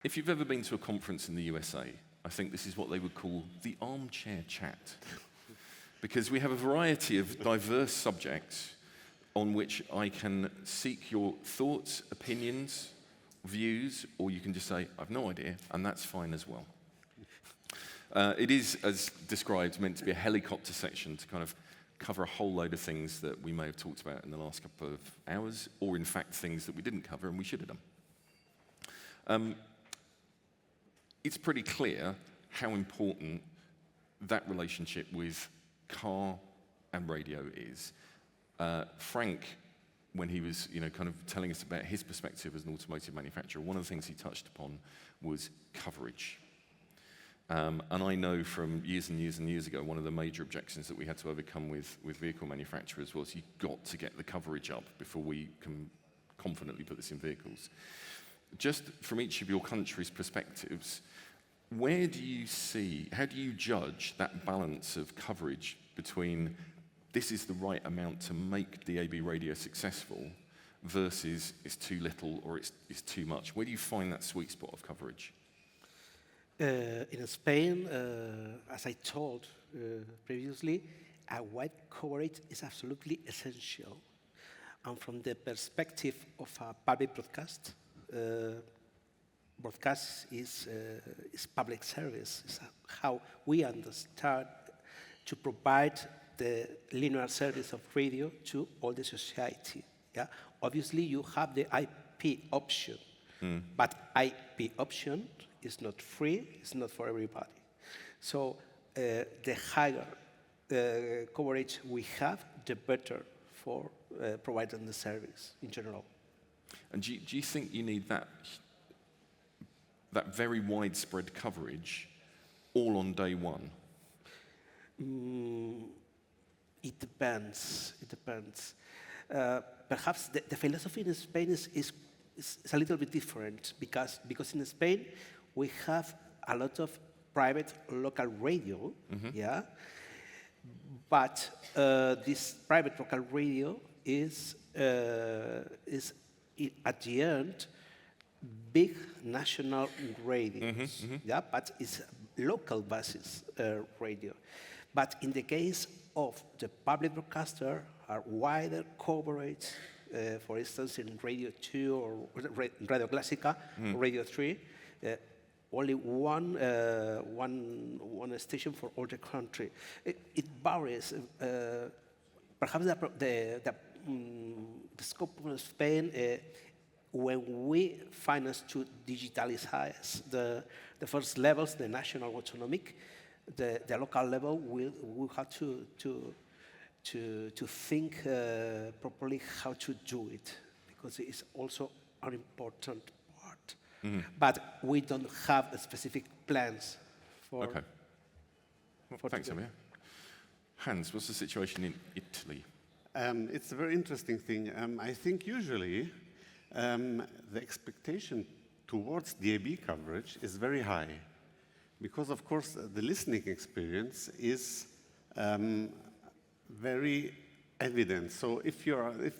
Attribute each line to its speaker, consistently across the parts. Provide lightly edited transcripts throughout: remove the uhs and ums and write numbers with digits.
Speaker 1: If you've ever been to a conference in the USA, I think this is what they would call the armchair chat. Because we have a variety of diverse subjects on which I can seek your thoughts, opinions, views, or you can just say, I've no idea, and that's fine as well. It is, as described, meant to be a helicopter section to kind of cover a whole load of things that we may have talked about in the last couple of hours, or in fact things that we didn't cover and we should have done. It's pretty clear how important that relationship with car and radio is. Frank, when he was kind of telling us about his perspective as an automotive manufacturer, one of the things he touched upon was coverage. And I know from years and years and years ago, one of the major objections that we had to overcome with vehicle manufacturers was you've got to get the coverage up before we can confidently put this in vehicles. Just from each of your countries' perspectives, where do you see, how do you judge that balance of coverage between this is the right amount to make DAB radio successful versus it's too little or it's too much? Where do you find that sweet spot of coverage?
Speaker 2: In Spain, as I told previously, a wide coverage is absolutely essential. And from the perspective of a public broadcast, broadcast is public service. It's how we understand to provide the linear service of radio to all the society. Yeah? Obviously, you have the IP option, but IP option is not free, it's not for everybody. So the higher coverage we have, the better for providing the service in general.
Speaker 1: And do you think you need that very widespread coverage all on day one?
Speaker 2: It depends. It depends. Perhaps the philosophy in Spain is a little bit different because in Spain we have a lot of private local radio, yeah. But this private local radio is at the end big national radios, yeah. But it's local basis radio. But in the case of the public broadcaster, are wider coverage, for instance, in Radio 2 or Radio Clásica, Radio 3, only one station for all the country. It varies. Perhaps the scope of Spain, when we finance to digitalize the first levels, the national autonomic, the local level will have to think properly how to do it, because it is also an important part. But we don't have specific plans for.
Speaker 1: Okay. Well, thanks, Javier. Hans, what's the situation in Italy?
Speaker 3: It's a very interesting thing. I think usually the expectation towards DAB coverage is very high, because of course the listening experience is very evident. So if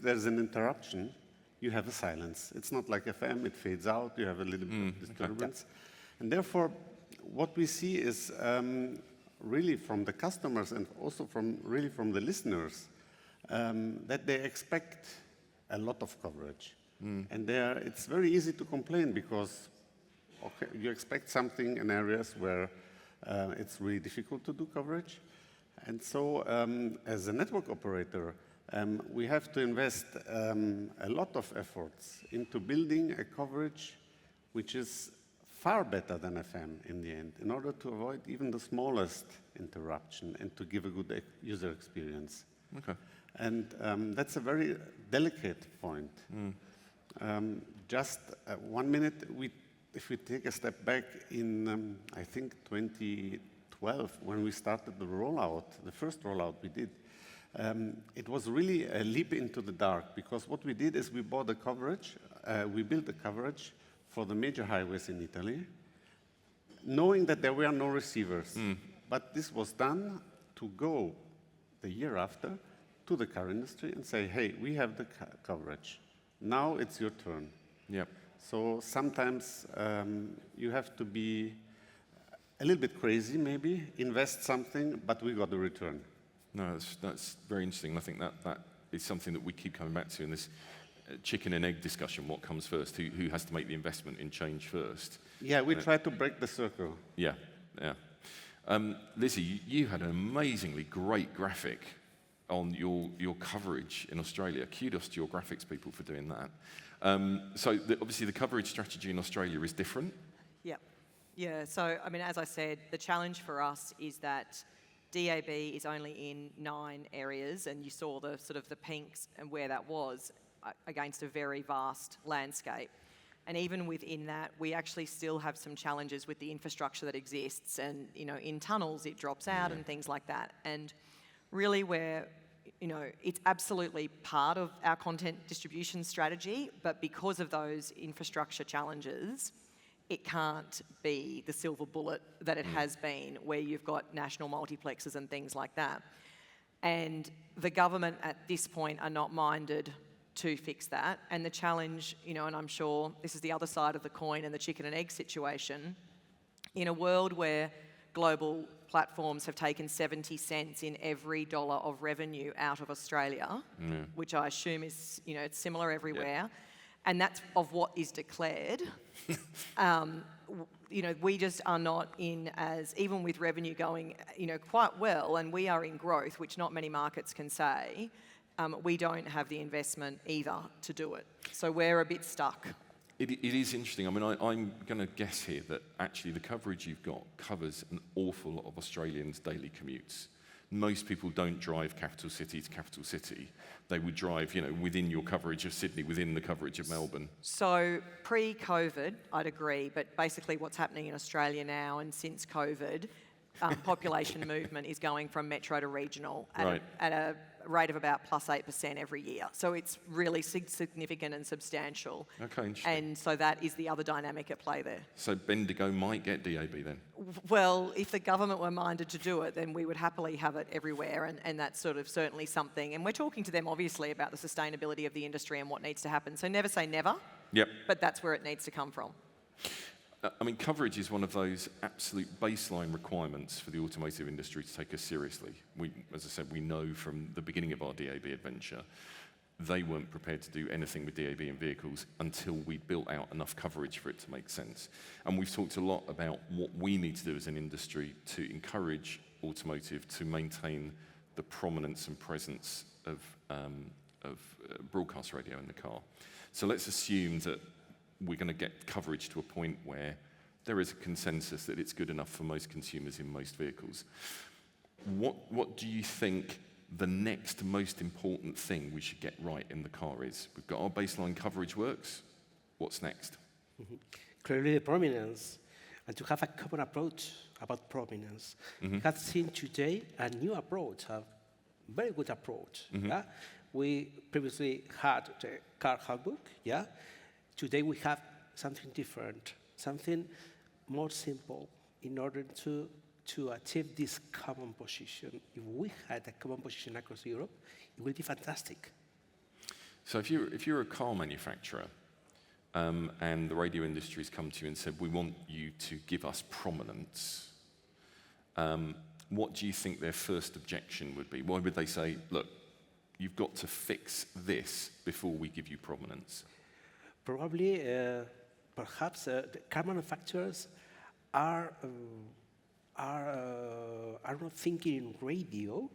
Speaker 3: there's an interruption, you have a silence. It's not like FM, it fades out, you have a little bit of disturbance. Okay. And therefore, what we see is really from the customers and also from the listeners, that they expect a lot of coverage. And it's very easy to complain because you expect something in areas where it's really difficult to do coverage. And so as a network operator, we have to invest a lot of efforts into building a coverage which is far better than FM in the end, in order to avoid even the smallest interruption and to give a good user experience.
Speaker 1: Okay.
Speaker 3: And that's a very delicate point. Just 1 minute, if we take a step back in, I think, 2012, when we started the rollout, the first rollout we did, it was really a leap into the dark, because what we did is we bought the coverage, we built the coverage for the major highways in Italy, knowing that there were no receivers. But this was done to go the year after to the car industry and say, hey, we have the coverage. Now it's your turn.
Speaker 1: Yep.
Speaker 3: So sometimes you have to be a little bit crazy, maybe, invest something, but we got the return.
Speaker 1: No, that's very interesting. I think that is something that we keep coming back to in this chicken and egg discussion. What comes first? Who has to make the investment in change first?
Speaker 3: Yeah, we try to break the circle.
Speaker 1: Yeah, yeah. Lizzie, you had an amazingly great graphic on your coverage in Australia. Kudos to your graphics people for doing that. So obviously the coverage strategy in Australia is different.
Speaker 4: Yep. Yeah, so I mean, as I said, the challenge for us is that DAB is only in 9 areas, and you saw the sort of the pinks and where that was against a very vast landscape. And even within that, we actually still have some challenges with the infrastructure that exists, and in tunnels it drops out and things like that. And really, it's absolutely part of our content distribution strategy, but because of those infrastructure challenges, it can't be the silver bullet that it has been, where you've got national multiplexes and things like that. And the government at this point are not minded to fix that. And the challenge, and I'm sure this is the other side of the coin and the chicken and egg situation, in a world where global platforms have taken 70 cents in every dollar of revenue out of Australia, which I assume is, it's similar everywhere, and that's of what is declared. We just are not in as, even with revenue going, quite well, and we are in growth, which not many markets can say, we don't have the investment either to do it. So we're a bit stuck.
Speaker 1: It is interesting. I mean, I'm going to guess here that actually the coverage you've got covers an awful lot of Australians' daily commutes. Most people don't drive capital city to capital city. They would drive, within your coverage of Sydney, within the coverage of Melbourne.
Speaker 4: So pre-COVID, I'd agree, but basically what's happening in Australia now and since COVID, population movement is going from metro to regional at a rate of about +8% every year. So it's really significant and substantial.
Speaker 1: Okay, interesting.
Speaker 4: And so that is the other dynamic at play there.
Speaker 1: So Bendigo might get DAB then?
Speaker 4: Well, if the government were minded to do it, then we would happily have it everywhere, and that's sort of certainly something. And we're talking to them, obviously, about the sustainability of the industry and what needs to happen. So never say never, but that's where it needs to come from.
Speaker 1: I mean, coverage is one of those absolute baseline requirements for the automotive industry to take us seriously. As I said, we know from the beginning of our DAB adventure, they weren't prepared to do anything with DAB in vehicles until we built out enough coverage for it to make sense. And we've talked a lot about what we need to do as an industry to encourage automotive to maintain the prominence and presence of broadcast radio in the car. So let's assume that we're going to get coverage to a point where there is a consensus that it's good enough for most consumers in most vehicles. What do you think the next most important thing we should get right in the car is? We've got our baseline coverage works. What's next?
Speaker 2: Clearly the prominence, and to have a common approach about prominence. We have seen today a new approach, a very good approach. Yeah? We previously had the car handbook. Yeah? Today we have something different, something more simple in order to achieve this common position. If we had a common position across Europe, it would be fantastic.
Speaker 1: So if you're a car manufacturer and the radio industry's come to you and said, we want you to give us prominence, what do you think their first objection would be? Why would they say, look, you've got to fix this before we give you prominence?
Speaker 2: Probably, perhaps the car manufacturers are not thinking in radio,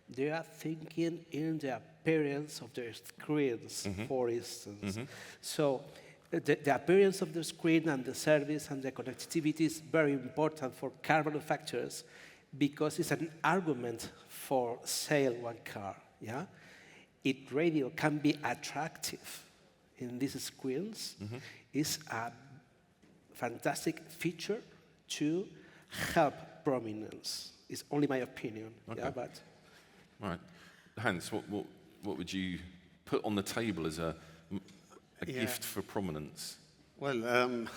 Speaker 2: They are thinking in the appearance of their screens, for instance. So the appearance of the screen and the service and the connectivity is very important for car manufacturers because it's an argument for sale one car, If radio can be attractive in these screens, is a fantastic feature to help prominence. It's only my opinion. But
Speaker 1: right, Hans, what would you put on the table as a gift for prominence?
Speaker 3: Well,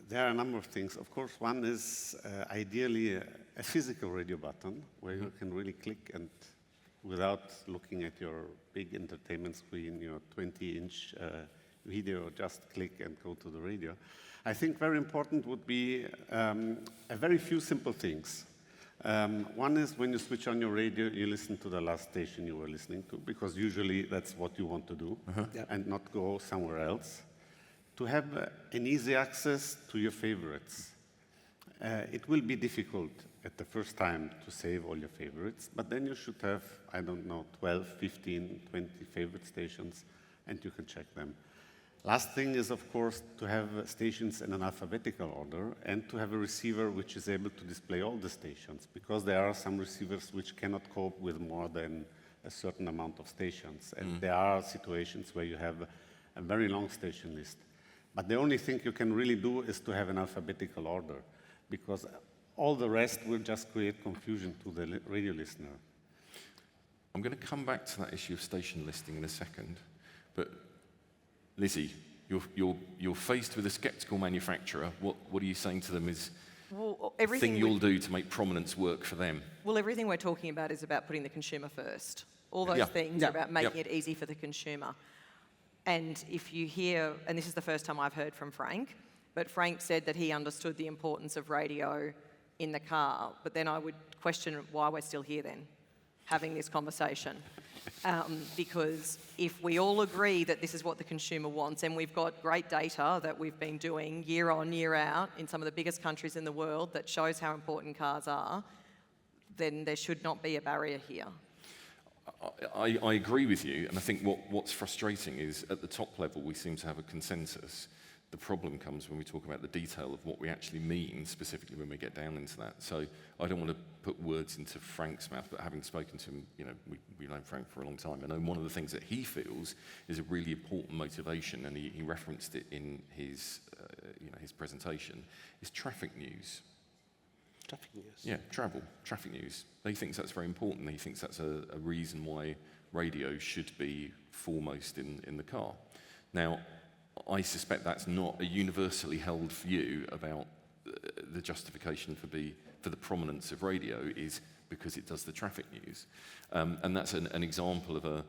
Speaker 3: there are a number of things. Of course, one is ideally a physical radio button where you can really click and without looking at your big entertainment screen, your 20-inch video, just click and go to the radio. I think very important would be a very few simple things. One is when you switch on your radio, you listen to the last station you were listening to, because usually that's what you want to do, and not go somewhere else. To have an easy access to your favorites. It will be difficult at the first time to save all your favorites, but then you should have, I don't know, 12, 15, 20 favorite stations, and you can check them. Last thing is, of course, to have stations in an alphabetical order and to have a receiver which is able to display all the stations, because there are some receivers which cannot cope with more than a certain amount of stations. And there are situations where you have a very long station list. But the only thing you can really do is to have an alphabetical order, because all the rest will just create confusion to the radio listener.
Speaker 1: I'm going to come back to that issue of station listing in a second, but Lizzie, you're faced with a skeptical manufacturer. What are you saying to them is the thing you'll do to make prominence work for them?
Speaker 4: Well, everything we're talking about is about putting the consumer first. All those things are about making it easy for the consumer. And if you hear, and this is the first time I've heard from Frank, but Frank said that he understood the importance of radio in the car, but then I would question why we're still here then, having this conversation. Because if we all agree that this is what the consumer wants, and we've got great data that we've been doing year on, year out in some of the biggest countries in the world that shows how important cars are, then there should not be a barrier here.
Speaker 1: I agree with you, and I think what's frustrating is at the top level we seem to have a consensus. The problem comes when we talk about the detail of what we actually mean, specifically when we get down into that. So I don't want to put words into Frank's mouth, but having spoken to him, we've known Frank for a long time, and one of the things that he feels is a really important motivation, and he referenced it in his presentation, is traffic news.
Speaker 2: Traffic news.
Speaker 1: Yeah, traffic news. He thinks that's very important. He thinks that's a reason why radio should be foremost in the car. Now, I suspect that's not a universally held view about the justification for the prominence of radio is because it does the traffic news. And that's an example of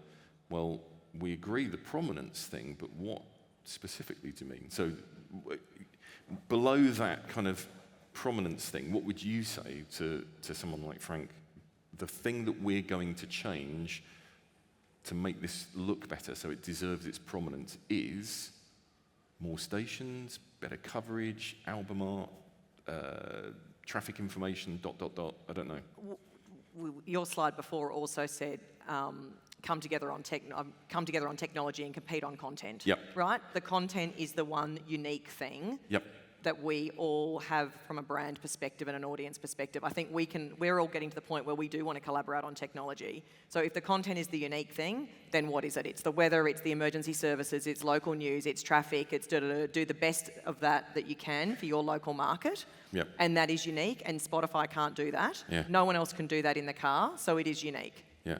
Speaker 1: we agree the prominence thing, but what specifically do you mean? So below that kind of prominence thing, what would you say to someone like Frank, the thing that we're going to change to make this look better so it deserves its prominence is more stations, better coverage, album art, traffic information, ... I don't know.
Speaker 4: Your slide before also said come together on technology and compete on content.
Speaker 1: Yep.
Speaker 4: Right? The content is the one unique thing.
Speaker 1: Yep.
Speaker 4: That we all have from a brand perspective and an audience perspective. I think we're all getting to the point where we do want to collaborate on technology. So if the content is the unique thing, then what is it? It's the weather, it's the emergency services, it's local news, it's traffic, it's do the best of that you can for your local market.
Speaker 1: Yep.
Speaker 4: And that is unique, and Spotify can't do that.
Speaker 1: Yeah.
Speaker 4: No one else can do that in the car, so it is unique.
Speaker 1: Yeah.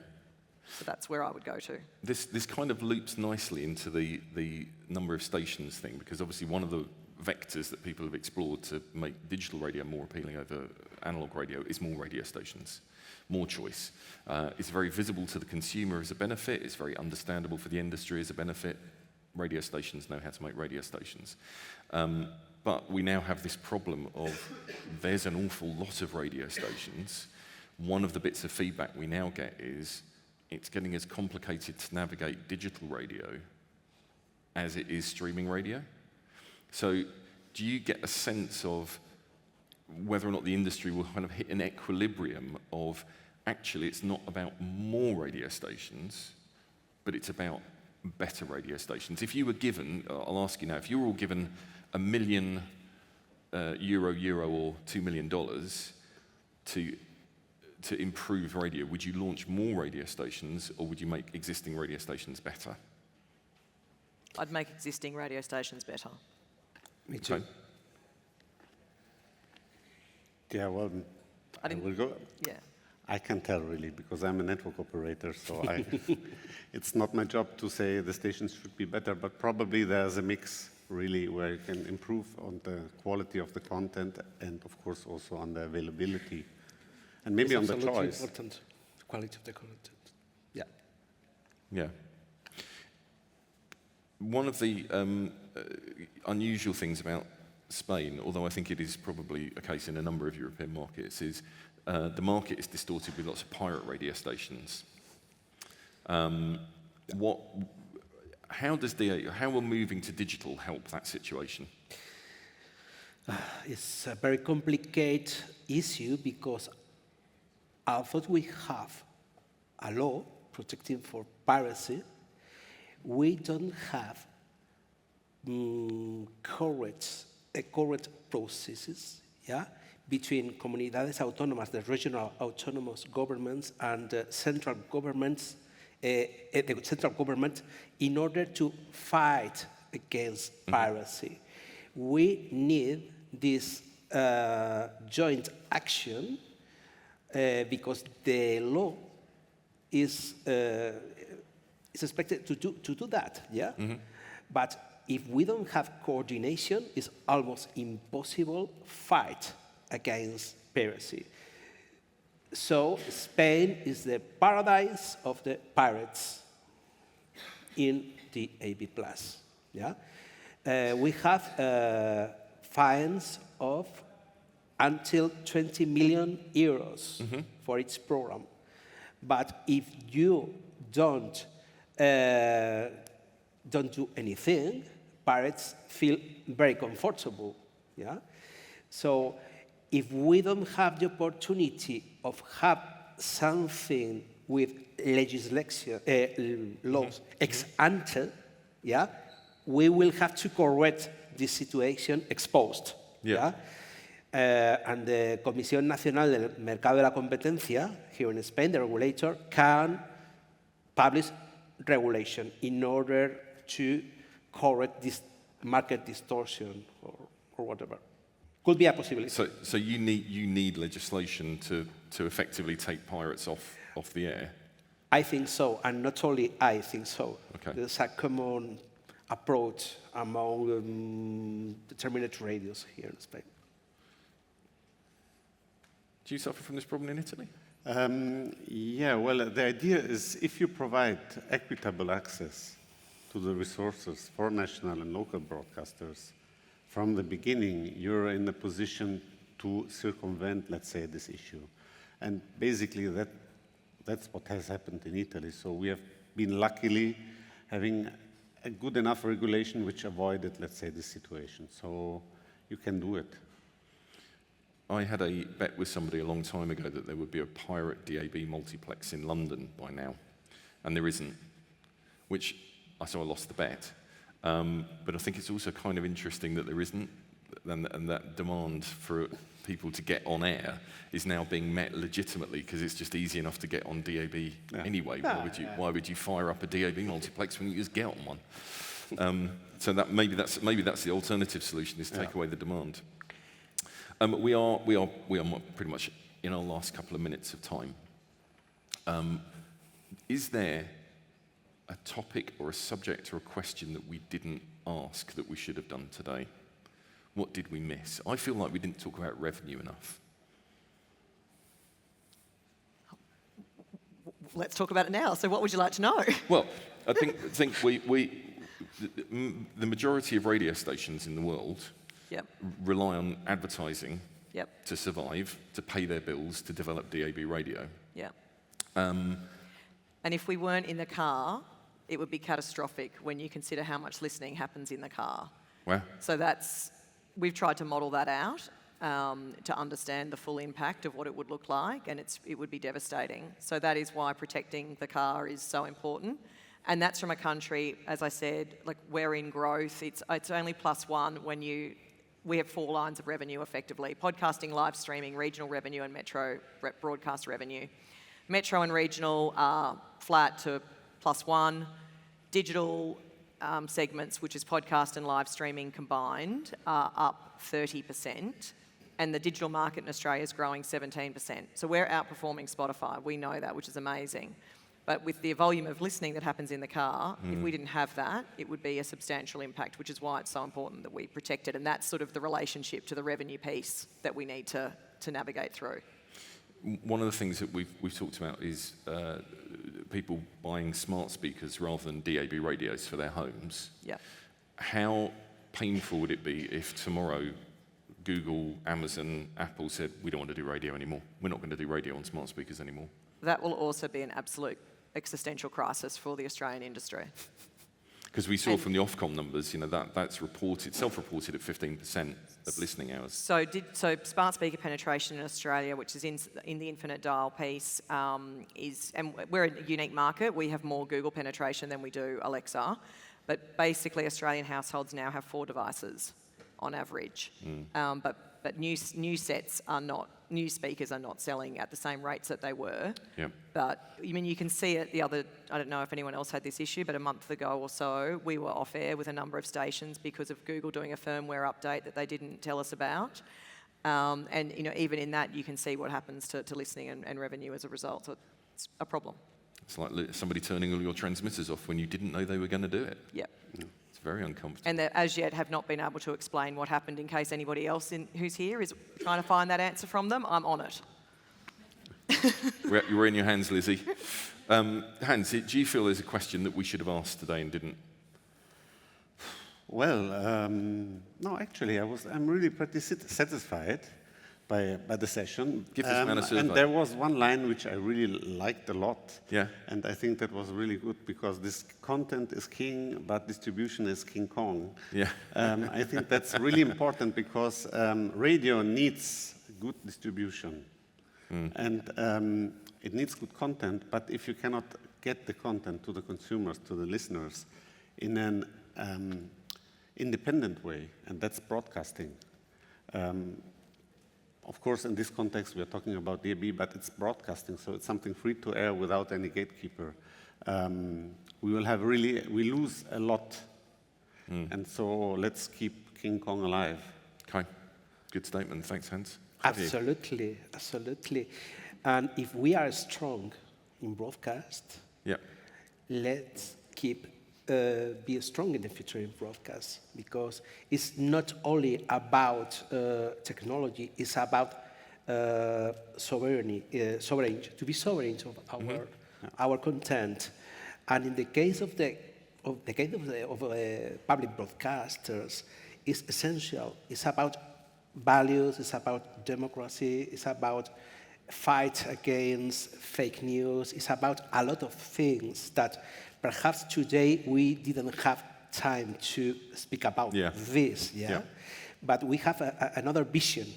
Speaker 4: So that's where I would go to.
Speaker 1: This kind of loops nicely into the number of stations thing, because obviously one of the vectors that people have explored to make digital radio more appealing over analog radio is more radio stations, more choice. It's very visible to the consumer as a benefit. It's very understandable for the industry as a benefit. Radio stations know how to make radio stations. But we now have this problem of there's an awful lot of radio stations. One of the bits of feedback we now get is it's getting as complicated to navigate digital radio as it is streaming radio. So do you get a sense of whether or not the industry will kind of hit an equilibrium of actually it's not about more radio stations, but it's about better radio stations? If you were given, I'll ask you now, if you were all given €1 million or $2 million to improve radio, would you launch more radio stations or would you make existing radio stations better?
Speaker 4: I'd make existing radio stations better.
Speaker 2: Me too.
Speaker 1: Okay.
Speaker 3: Yeah, well, I will go.
Speaker 4: Yeah.
Speaker 3: I can't tell really because I'm a network operator, so it's not my job to say the stations should be better, but probably there's a mix really where you can improve on the quality of the content and of course also on the availability and maybe on the choice.
Speaker 2: Important, the quality of the content. Yeah.
Speaker 1: Yeah. one of the unusual things about Spain, although I think it is probably a case in a number of European markets, is the market is distorted with lots of pirate radio stations. How will moving to digital help that situation?
Speaker 2: It's a very complicated issue because although we have a law protecting for piracy, we don't have correct processes, between comunidades autónomas, the regional autonomous governments, and central governments, the central government, in order to fight against piracy. We need this joint action because the law is expected to do that, But if we don't have coordination, it's almost impossible fight against piracy. So Spain is the paradise of the pirates in DAB+. We have fines of until 20 million euros for each program. But if you don't do anything, pirates feel very comfortable. So if we don't have the opportunity of have something with legislation, laws ex ante, we will have to correct this situation exposed. And the Comisión Nacional del Mercado de la Competencia, here in Spain, the regulator, can publish regulation in order to correct this market distortion or whatever. Could be a possibility.
Speaker 1: So you need legislation to effectively take pirates off the air?
Speaker 2: I think so, and not only I think so.
Speaker 1: Okay.
Speaker 2: There's a common approach among determinate radios here in Spain.
Speaker 1: Do you suffer from this problem in Italy?
Speaker 3: Well, the idea is if you provide equitable access to the resources for national and local broadcasters, from the beginning, you're in a position to circumvent, let's say, this issue. And basically, that's what has happened in Italy. So we have been luckily having a good enough regulation which avoided, let's say, this situation. So you can do it.
Speaker 1: I had a bet with somebody a long time ago that there would be a pirate DAB multiplex in London by now, and there isn't, so I lost the bet. But I think it's also kind of interesting that there isn't, and that demand for people to get on air is now being met legitimately because it's just easy enough to get on DAB anyway. Why would you fire up a DAB multiplex when you just get on one? So that maybe that's the alternative solution, is take away the demand. We are pretty much in our last couple of minutes of time. Is there a topic or a subject or a question that we didn't ask that we should have done today? What did we miss? I feel like we didn't talk about revenue enough.
Speaker 4: Let's talk about it now. So what would you like to know?
Speaker 1: Well, I think the majority of radio stations in the world rely on advertising to survive, to pay their bills, to develop DAB radio.
Speaker 4: And if we weren't in the car, it would be catastrophic when you consider how much listening happens in the car.
Speaker 1: Wow.
Speaker 4: So we've tried to model that out to understand the full impact of what it would look like, and it would be devastating. So that is why protecting the car is so important. And that's from a country, as I said, like we're in growth. It's only +1 when we have 4 lines of revenue effectively: podcasting, live streaming, regional revenue, and metro broadcast revenue. Metro and regional are flat to +1. Digital segments, which is podcast and live streaming combined, are up 30%. And the digital market in Australia is growing 17%. So we're outperforming Spotify. We know that, which is amazing. But with the volume of listening that happens in the car, if we didn't have that, it would be a substantial impact, which is why it's so important that we protect it. And that's sort of the relationship to the revenue piece that we need to navigate through.
Speaker 1: One of the things that we've talked about is people buying smart speakers rather than DAB radios for their homes.
Speaker 4: Yeah.
Speaker 1: How painful would it be if tomorrow Google, Amazon, Apple said, we don't want to do radio anymore. We're not going to do radio on smart speakers anymore.
Speaker 4: That will also be an absolute existential crisis for the Australian industry.
Speaker 1: Because we saw from the Ofcom numbers, that's reported, self-reported at 15% of listening hours.
Speaker 4: So smart speaker penetration in Australia, which is in the infinite dial piece, and we're a unique market. We have more Google penetration than we do Alexa. But basically, Australian households now have 4 devices on average. But new speakers are not selling at the same rates that they were.
Speaker 1: Yep.
Speaker 4: But you can see it I don't know if anyone else had this issue, but a month ago or so, we were off air with a number of stations because of Google doing a firmware update that they didn't tell us about. And even in that, you can see what happens to listening and revenue as a result. So it's a problem.
Speaker 1: It's like somebody turning all your transmitters off when you didn't know they were going to do it.
Speaker 4: Yep.
Speaker 1: It's very uncomfortable.
Speaker 4: And they, as yet, have not been able to explain what happened in case anybody else who's here is trying to find that answer from them. I'm on it.
Speaker 1: You're in your hands, Lizzie. Hans, do you feel there's a question that we should have asked today and didn't?
Speaker 3: Well, no, actually, I'm really pretty satisfied by the session.
Speaker 1: Give this man a survey.
Speaker 3: And there was one line which I really liked a lot.
Speaker 1: Yeah.
Speaker 3: And I think that was really good because this content is king, but distribution is King Kong.
Speaker 1: Yeah.
Speaker 3: I think that's really important because radio needs good distribution. And it needs good content, but if you cannot get the content to the consumers, to the listeners, in an independent way, and that's broadcasting. Of course, in this context, we are talking about DAB, but it's broadcasting, so it's something free to air without any gatekeeper. We lose a lot, and so let's keep King Kong alive.
Speaker 1: Okay, good statement. Thanks, Hans.
Speaker 2: Absolutely, absolutely. And if we are strong in broadcast, let's keep be strong in the future in broadcast, because it's not only about technology, it's about sovereignty, to be sovereign of our content. And in the case of the public broadcasters, it's essential. It's about values, it's about democracy, it's about fight against fake news, it's about a lot of things that perhaps today we didn't have time to speak about this, but we have another vision.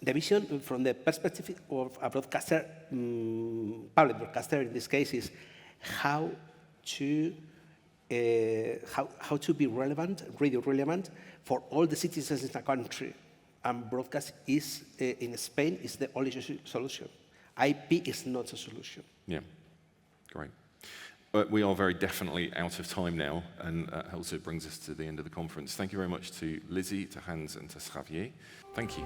Speaker 2: The vision from the perspective of a broadcaster, public broadcaster in this case, is how to be relevant, radio relevant for all the citizens in the country. And broadcast is, in Spain, is the only solution. IP is not a solution.
Speaker 1: Yeah, great. We are very definitely out of time now, and that also brings us to the end of the conference. Thank you very much to Lizzie, to Hans, and to Javier. Thank you.